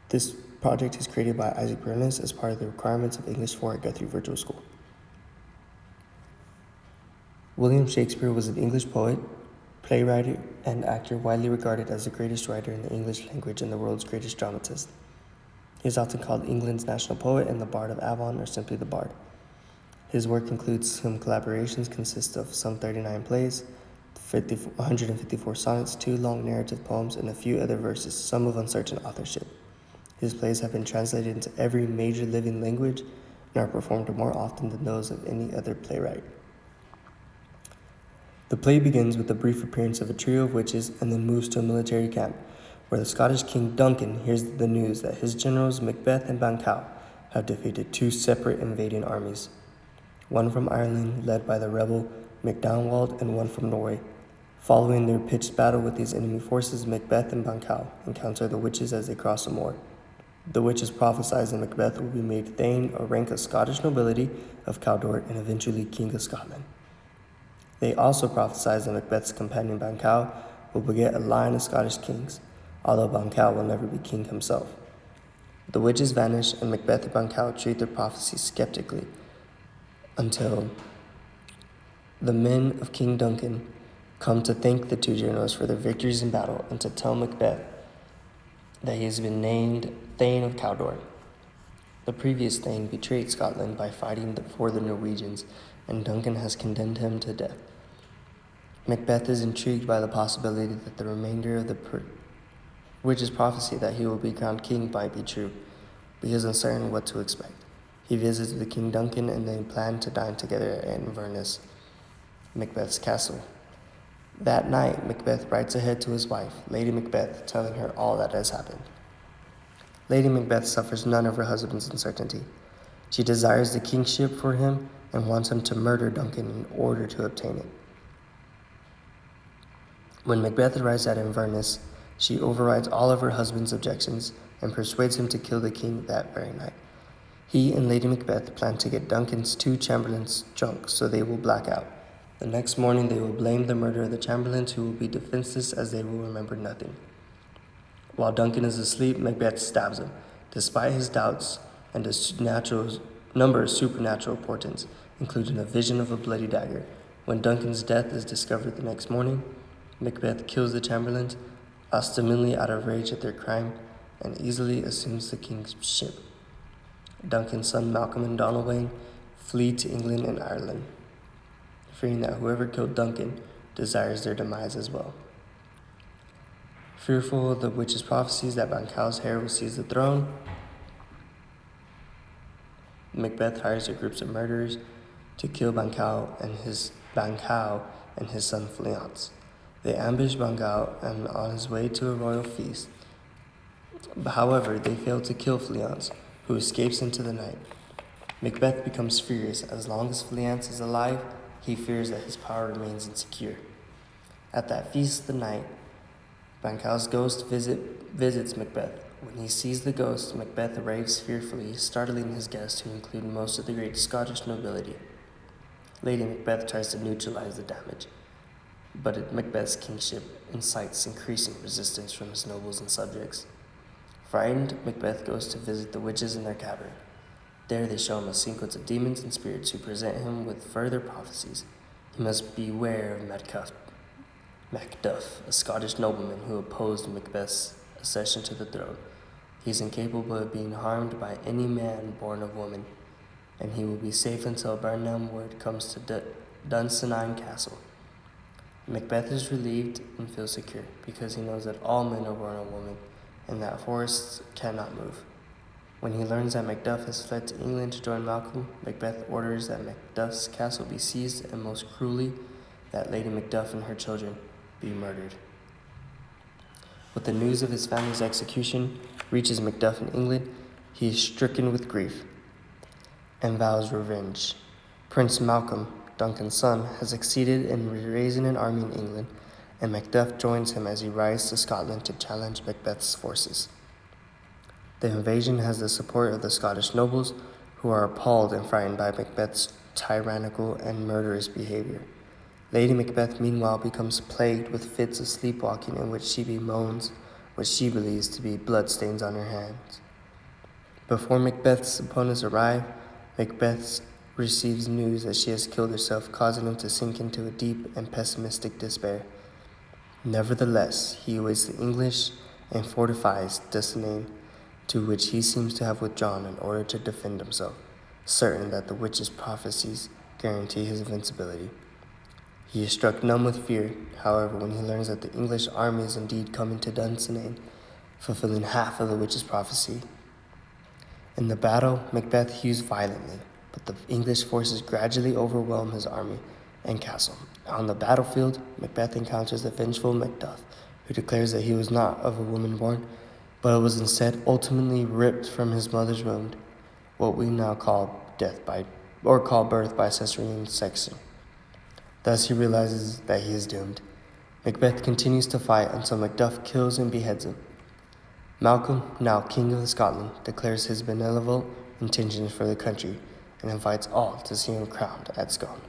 This project is created by Isaac Berlin as part of the requirements of English 4 at Guthrie Virtual School. William Shakespeare was an English poet, playwright, and actor widely regarded as the greatest writer in the English language and the world's greatest dramatist. He is often called England's national poet and the Bard of Avon, or simply the Bard. His work includes some collaborations consist of some 39 plays, 154 sonnets, 2 long narrative poems, and a few other verses, some of uncertain authorship. His plays have been translated into every major living language and are performed more often than those of any other playwright. The play begins with a brief appearance of a trio of witches and then moves to a military camp, where the Scottish King Duncan hears the news that his generals Macbeth and Banquo have defeated 2 separate invading armies, one from Ireland led by the rebel MacDonald and one from Norway. Following their pitched battle with these enemy forces, Macbeth and Banquo encounter the witches as they cross a moor. The witches prophesy that Macbeth will be made Thane, a rank of Scottish nobility of Cawdor, and eventually King of Scotland. They also prophesy that Macbeth's companion Banquo will beget a line of Scottish kings, although Banquo will never be king himself. The witches vanish, and Macbeth and Banquo treat their prophecies skeptically until the men of King Duncan come to thank the 2 generals for their victories in battle and to tell Macbeth that he has been named Thane of Cawdor. The previous Thane betrayed Scotland by fighting for the Norwegians, and Duncan has condemned him to death. Macbeth is intrigued by the possibility that the remainder of the witch's prophecy that he will be crowned king might be true, but he is uncertain what to expect. He visits with King Duncan and they plan to dine together at Inverness, Macbeth's castle. That night, Macbeth writes ahead to his wife, Lady Macbeth, telling her all that has happened. Lady Macbeth suffers none of her husband's uncertainty. She desires the kingship for him and wants him to murder Duncan in order to obtain it. When Macbeth arrives at Inverness, she overrides all of her husband's objections and persuades him to kill the king that very night. He and Lady Macbeth plan to get Duncan's 2 chamberlains drunk so they will black out. The next morning they will blame the murder of the chamberlains, who will be defenseless as they will remember nothing. While Duncan is asleep, Macbeth stabs him, despite his doubts and a number of supernatural portents, including a vision of a bloody dagger. When Duncan's death is discovered the next morning, Macbeth kills the chamberlains, ostensibly out of rage at their crime, and easily assumes the king's ship. Duncan's son Malcolm and Donalbain flee to England and Ireland, fearing that whoever killed Duncan desires their demise as well. Fearful of the witch's prophecies that Banquo's heir will seize the throne, Macbeth hires a group of murderers to kill Banquo and his son Fleance. They ambush Banquo and on his way to a royal feast. However, they fail to kill Fleance, who escapes into the night. Macbeth becomes furious. As long as Fleance is alive, he fears that his power remains insecure. At that feast of the night, Banquo's ghost visits Macbeth. When he sees the ghost, Macbeth raves fearfully, startling his guests, who include most of the great Scottish nobility. Lady Macbeth tries to neutralize the damage, but Macbeth's kingship incites increasing resistance from his nobles and subjects. Frightened, Macbeth goes to visit the witches in their cavern. There they show him a sequence of demons and spirits who present him with further prophecies. He must beware of Macduff, a Scottish nobleman who opposed Macbeth's accession to the throne. He is incapable of being harmed by any man born of woman, and he will be safe until Burnham word comes to Dunsinane Castle. Macbeth is relieved and feels secure because he knows that all men are born of woman and that forests cannot move. When he learns that Macduff has fled to England to join Malcolm, Macbeth orders that Macduff's castle be seized and most cruelly that Lady Macduff and her children be murdered. With the news of his family's execution reaches Macduff in England, he is stricken with grief and vows revenge. Prince Malcolm, Duncan's son, has succeeded in raising an army in England, and Macduff joins him as he rides to Scotland to challenge Macbeth's forces. The invasion has the support of the Scottish nobles, who are appalled and frightened by Macbeth's tyrannical and murderous behavior. Lady Macbeth, meanwhile, becomes plagued with fits of sleepwalking in which she bemoans what she believes to be bloodstains on her hands. Before Macbeth's opponents arrive, Macbeth receives news that she has killed herself, causing him to sink into a deep and pessimistic despair. Nevertheless, he awaits the English and fortifies Dunsinane, to which he seems to have withdrawn in order to defend himself, certain that the witch's prophecies guarantee his invincibility. He is struck numb with fear, however, when he learns that the English army is indeed coming to Dunsinane, fulfilling half of the witch's prophecy. In the battle, Macbeth hews violently, but the English forces gradually overwhelm his army and castle. On the battlefield, Macbeth encounters the vengeful Macduff, who declares that he was not of a woman born, but was instead ultimately ripped from his mother's womb, what we now call birth by cesarean section. Thus he realizes that he is doomed. Macbeth continues to fight until Macduff kills and beheads him. Malcolm, now King of Scotland, declares his benevolent intentions for the country and invites all to see him crowned at Scone.